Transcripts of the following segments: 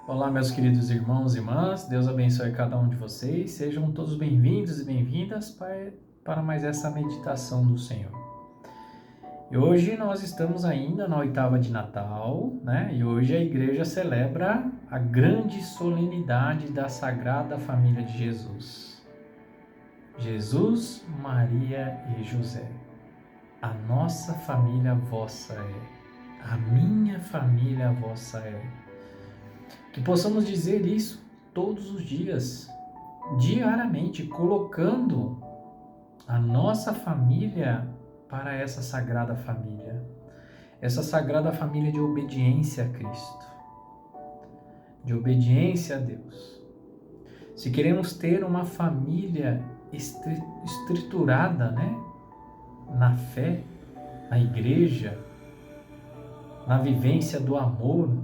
Olá, meus queridos irmãos e irmãs, Deus abençoe cada um de vocês, sejam todos bem-vindos e bem-vindas para mais essa meditação do Senhor. E hoje nós estamos ainda na oitava de Natal, né? E hoje a igreja celebra a grande solenidade da Sagrada Família de Jesus. Jesus, Maria e José. A nossa família vossa é, a minha família vossa é. Que possamos dizer isso todos os dias, diariamente, colocando a nossa família para essa sagrada família. Essa sagrada família de obediência a Cristo, de obediência a Deus. Se queremos ter uma família estruturada, né, na fé, na igreja, na vivência do amor,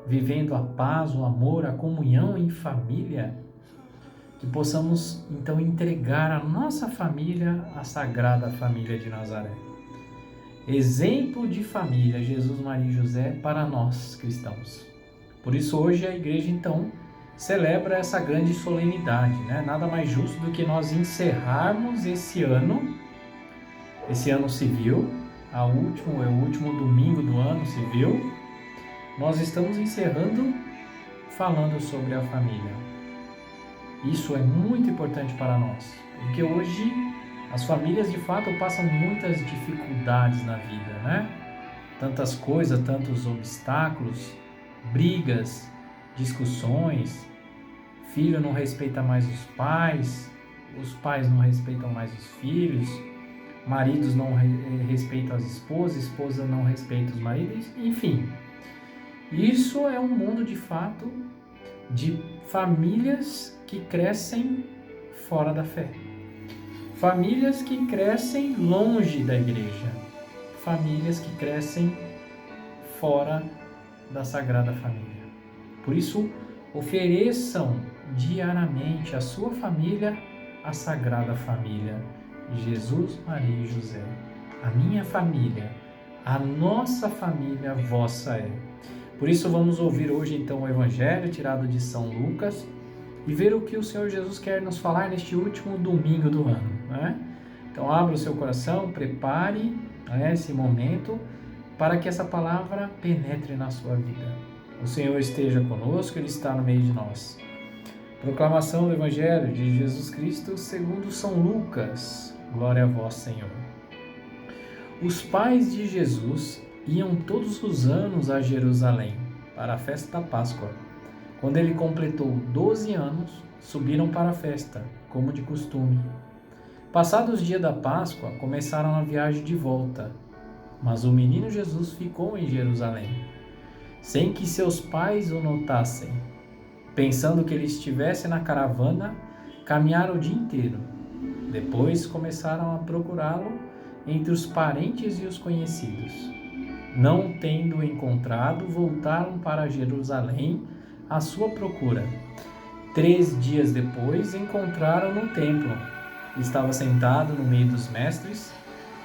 vivendo a paz, o amor, a comunhão em família, que possamos então entregar a nossa família à Sagrada Família de Nazaré. Exemplo de família, Jesus, Maria e José, para nós cristãos. Por isso hoje a igreja então celebra essa grande solenidade, né? Nada mais justo do que nós encerrarmos esse ano civil, é o último domingo do ano civil. Nós estamos encerrando falando sobre a família. Isso é muito importante para nós, porque hoje as famílias de fato passam muitas dificuldades na vida, né? Tantas coisas, tantos obstáculos, brigas, discussões, filho não respeita mais os pais não respeitam mais os filhos, maridos não respeitam as esposas, esposa não respeita os maridos, enfim. Isso é um mundo de fato de famílias que crescem fora da fé. Famílias que crescem longe da igreja. Famílias que crescem fora da Sagrada Família. Por isso, ofereçam diariamente a sua família à Sagrada Família. Jesus, Maria e José. A minha família, a nossa família vossa é. Por isso vamos ouvir hoje então o Evangelho tirado de São Lucas e ver o que o Senhor Jesus quer nos falar neste último domingo do ano, né? Então abra o seu coração, prepare, né, esse momento para que essa palavra penetre na sua vida. O Senhor esteja conosco, Ele está no meio de nós. Proclamação do Evangelho de Jesus Cristo segundo São Lucas. Glória a vós, Senhor. Os pais de Jesus iam todos os anos a Jerusalém para a festa da Páscoa. Quando ele completou 12 anos, subiram para a festa, como de costume. Passados os dias da Páscoa, começaram a viagem de volta, mas o menino Jesus ficou em Jerusalém, sem que seus pais o notassem. Pensando que ele estivesse na caravana, caminharam o dia inteiro. Depois começaram a procurá-lo entre os parentes e os conhecidos. Não tendo encontrado, voltaram para Jerusalém à sua procura. 3 dias depois, encontraram no templo. Estava sentado no meio dos mestres,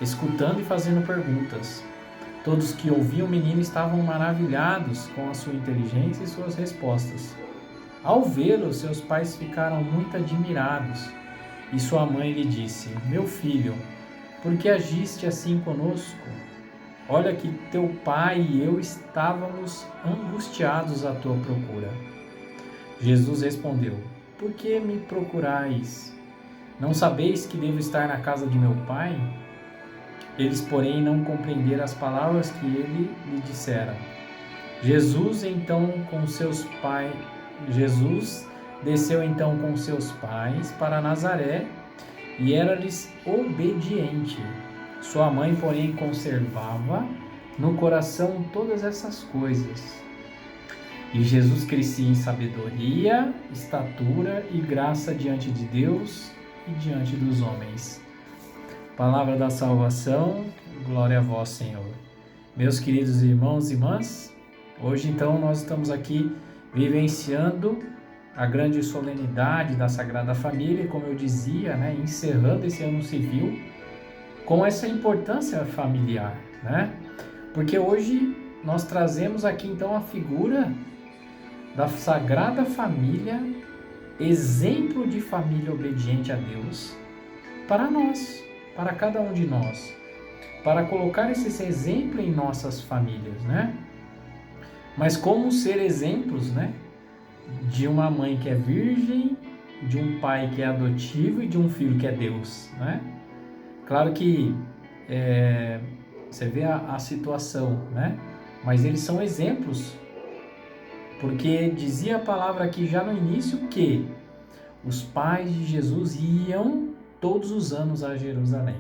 escutando e fazendo perguntas. Todos que ouviam o menino estavam maravilhados com a sua inteligência e suas respostas. Ao vê-lo, seus pais ficaram muito admirados. E sua mãe lhe disse: Meu filho, por que agiste assim conosco? Olha que teu pai e eu estávamos angustiados à tua procura. Jesus respondeu: Por que me procurais? Não sabeis que devo estar na casa de meu pai? Eles, porém, não compreenderam as palavras que ele lhe dissera. Jesus desceu então com seus pais para Nazaré e era-lhes obediente. Sua mãe, porém, conservava no coração todas essas coisas. E Jesus crescia em sabedoria, estatura e graça diante de Deus e diante dos homens. Palavra da salvação, glória a vós, Senhor. Meus queridos irmãos e irmãs, hoje então nós estamos aqui vivenciando a grande solenidade da Sagrada Família, como eu dizia, né, encerrando esse ano civil com essa importância familiar, né? Porque hoje nós trazemos aqui então a figura da Sagrada Família, exemplo de família obediente a Deus, para nós, para cada um de nós, para colocar esse exemplo em nossas famílias, né? Mas como ser exemplos, né? De uma mãe que é virgem, de um pai que é adotivo e de um filho que é Deus, né? Claro que você vê a situação, né? Mas eles são exemplos, porque dizia a palavra aqui já no início que os pais de Jesus iam todos os anos a Jerusalém.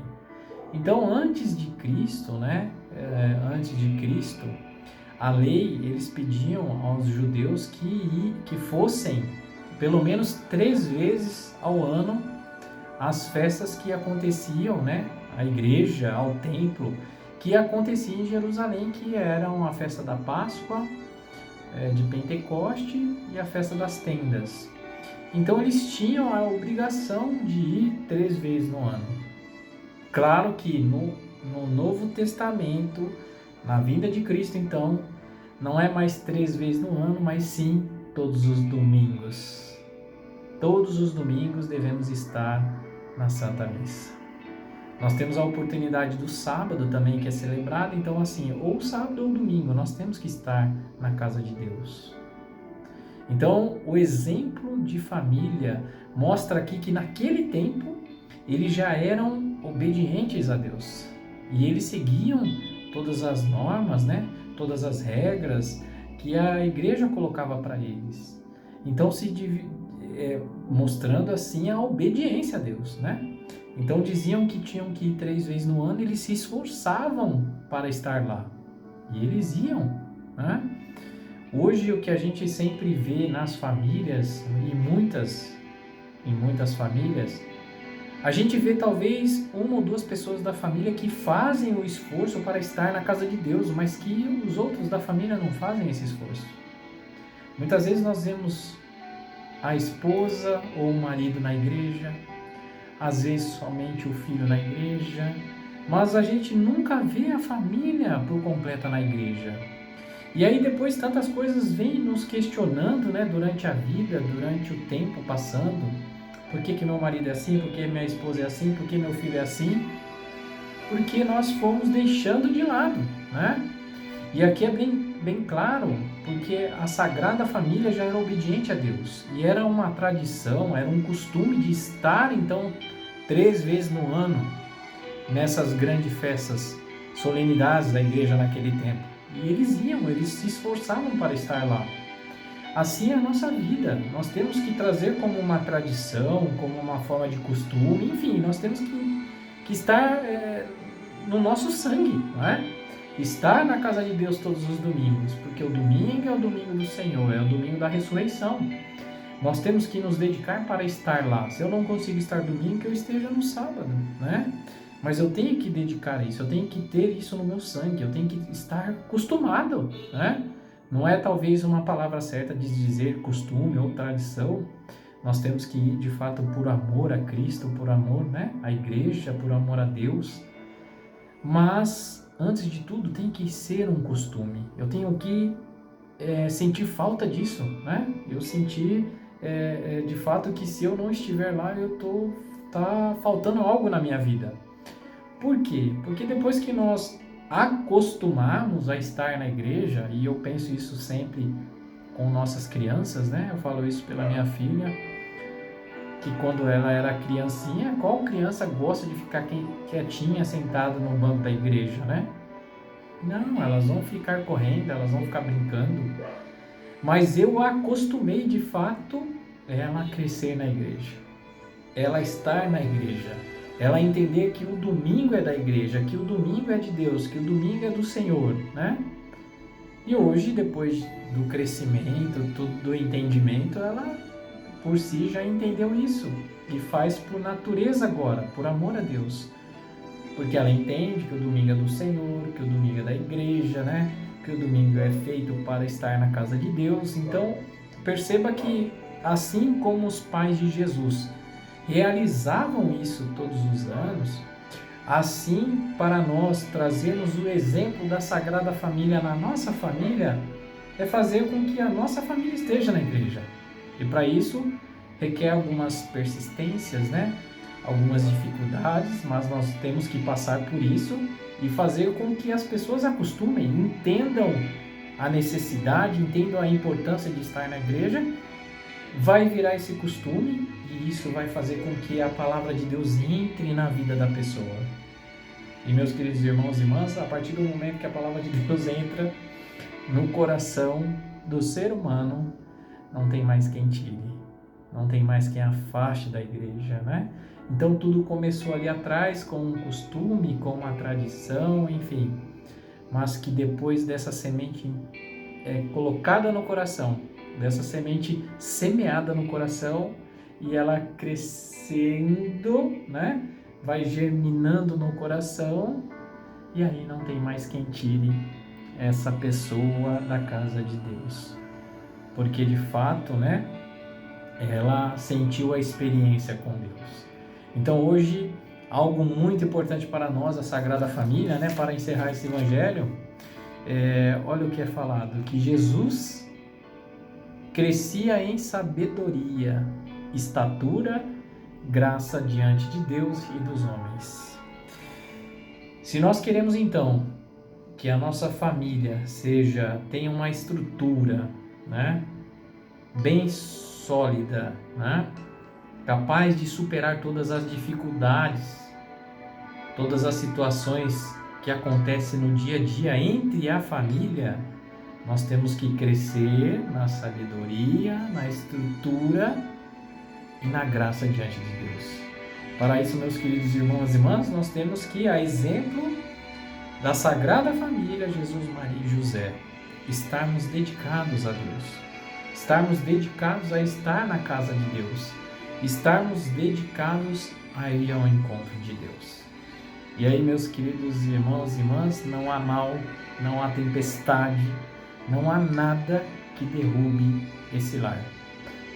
Então, antes de Cristo, né? Antes de Cristo, a lei, eles pediam aos judeus que fossem pelo menos 3 vezes ao ano as festas que aconteciam, né? A igreja, ao templo, que acontecia em Jerusalém, que eram a festa da Páscoa, de Pentecoste e a festa das tendas. Então eles tinham a obrigação de ir 3 vezes no ano. Claro que no Novo Testamento, na vinda de Cristo, então, não é mais 3 vezes no ano, mas sim todos os domingos. Todos os domingos devemos estar na Santa Missa. Nós temos a oportunidade do sábado também, que é celebrado, então assim, ou sábado ou domingo, nós temos que estar na casa de Deus. Então, o exemplo de família mostra aqui que naquele tempo eles já eram obedientes a Deus e eles seguiam todas as normas, né? Todas as regras que a igreja colocava para eles. Então, mostrando assim a obediência a Deus, né? Então diziam que tinham que ir 3 vezes no ano, eles se esforçavam para estar lá. E eles iam, né? Hoje o que a gente sempre vê nas famílias, em muitas famílias, a gente vê talvez 1 ou 2 pessoas da família que fazem o esforço para estar na casa de Deus, mas que os outros da família não fazem esse esforço. Muitas vezes nós vemos a esposa ou o marido na igreja, às vezes somente o filho na igreja, mas a gente nunca vê a família por completo na igreja. E aí depois tantas coisas vêm nos questionando, né, durante a vida, durante o tempo passando. Por que meu marido é assim? Por que minha esposa é assim? Por que meu filho é assim? Porque nós fomos deixando de lado, né? E aqui é bem claro, porque a Sagrada Família já era obediente a Deus. E era uma tradição, era um costume de estar, então, 3 vezes no ano, nessas grandes festas, solenidades da igreja naquele tempo. E eles se esforçavam para estar lá. Assim é a nossa vida. Nós temos que trazer como uma tradição, como uma forma de costume, enfim, nós temos que estar no nosso sangue, não é? Estar na casa de Deus todos os domingos, porque o domingo é o domingo do Senhor, é o domingo da ressurreição. Nós temos que nos dedicar para estar lá. Se eu não consigo estar domingo, que eu esteja no sábado, né? Mas eu tenho que dedicar isso, eu tenho que ter isso no meu sangue, eu tenho que estar acostumado, né? Não é talvez uma palavra certa de dizer costume ou tradição. Nós temos que ir de fato por amor a Cristo, por amor, né, à igreja, por amor a Deus. Mas antes de tudo tem que ser um costume. Eu tenho que sentir falta disso, né? Eu sentir de fato que se eu não estiver lá, tá faltando algo na minha vida. Por quê? Porque depois que nós acostumarmos a estar na igreja, e eu penso isso sempre com nossas crianças, né? Eu falo isso pela minha filha, que quando ela era criancinha, qual criança gosta de ficar quietinha, sentada no banco da igreja, né? Não, elas vão ficar correndo, elas vão ficar brincando. Mas eu acostumei de fato ela crescer na igreja, ela estar na igreja, ela entender que o domingo é da igreja, que o domingo é de Deus, que o domingo é do Senhor, né? E hoje, depois do crescimento, do entendimento, ela por si já entendeu isso e faz por natureza agora, por amor a Deus. Porque ela entende que o domingo é do Senhor, que o domingo é da igreja, né? Que o domingo é feito para estar na casa de Deus. Então, perceba que assim como os pais de Jesus realizavam isso todos os anos, assim para nós trazermos o exemplo da Sagrada Família na nossa família, é fazer com que a nossa família esteja na igreja. E para isso requer algumas persistências, né? Algumas dificuldades, mas nós temos que passar por isso e fazer com que as pessoas acostumem, entendam a necessidade, entendam a importância de estar na igreja. Vai virar esse costume e isso vai fazer com que a palavra de Deus entre na vida da pessoa. E meus queridos irmãos e irmãs, a partir do momento que a palavra de Deus entra no coração do ser humano, não tem mais quem tire, não tem mais quem afaste da igreja, né? Então tudo começou ali atrás com um costume, com uma tradição, enfim, mas que depois dessa semente colocada no coração, dessa semente semeada no coração, e ela crescendo, né? Vai germinando no coração, e aí não tem mais quem tire essa pessoa da casa de Deus. Porque de fato, né? Ela sentiu a experiência com Deus. Então hoje, algo muito importante para nós, a Sagrada Família, né? Para encerrar esse evangelho, olha o que é falado, que Jesus crescia em sabedoria, estatura, graça diante de Deus e dos homens. Se nós queremos então que a nossa família tenha uma estrutura, né, bem sólida, né, capaz de superar todas as dificuldades, todas as situações que acontecem no dia a dia entre a família, nós temos que crescer na sabedoria, na estrutura e na graça diante de Deus. Para isso, meus queridos irmãos e irmãs, nós temos que, a exemplo da Sagrada Família, Jesus, Maria e José, estarmos dedicados a Deus, estarmos dedicados a estar na casa de Deus, estarmos dedicados a ir ao encontro de Deus. E aí, meus queridos irmãos e irmãs, não há mal, não há tempestade, não há nada que derrube esse lar.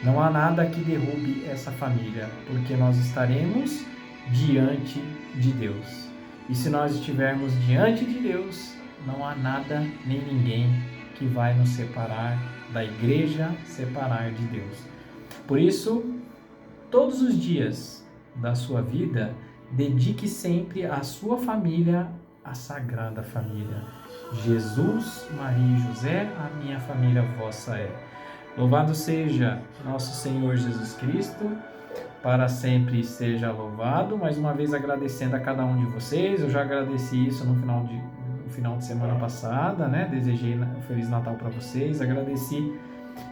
Não há nada que derrube essa família, porque nós estaremos diante de Deus. E se nós estivermos diante de Deus, não há nada nem ninguém que vai nos separar da igreja, separar de Deus. Por isso, todos os dias da sua vida, dedique sempre a sua família, a Sagrada Família. Jesus, Maria e José, a minha família vossa é. Louvado seja nosso Senhor Jesus Cristo, para sempre seja louvado. Mais uma vez agradecendo a cada um de vocês. Eu já agradeci isso no final de semana passada, né? Desejei um Feliz Natal para vocês, agradeci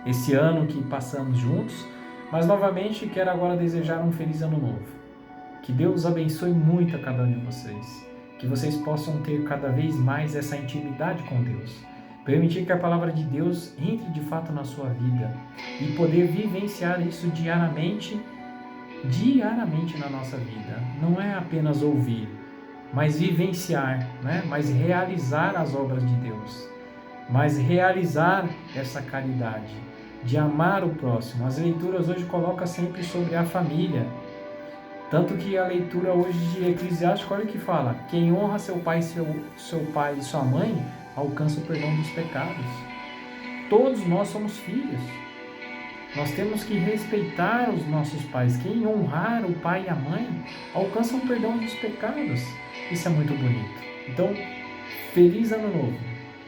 esse ano que passamos juntos, mas novamente quero agora desejar um Feliz Ano Novo. Que Deus abençoe muito a cada um de vocês, que vocês possam ter cada vez mais essa intimidade com Deus, permitir que a palavra de Deus entre de fato na sua vida e poder vivenciar isso diariamente na nossa vida. Não é apenas ouvir, mas vivenciar, né? Mas realizar as obras de Deus, mas realizar essa caridade, de amar o próximo. As leituras hoje colocam sempre sobre a família, tanto que a leitura hoje de Eclesiástico, olha o que fala: quem honra seu pai e sua mãe alcança o perdão dos pecados. Todos nós somos filhos. Nós temos que respeitar os nossos pais. Quem honrar o pai e a mãe alcança o perdão dos pecados. Isso é muito bonito. Então, Feliz Ano Novo.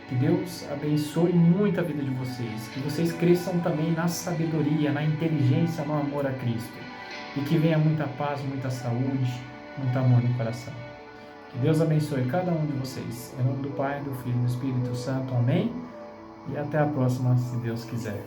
Que Deus abençoe muito a vida de vocês. Que vocês cresçam também na sabedoria, na inteligência, no amor a Cristo. E que venha muita paz, muita saúde, muito amor no coração. Que Deus abençoe cada um de vocês. Em nome do Pai, do Filho e do Espírito Santo. Amém. E até a próxima, se Deus quiser.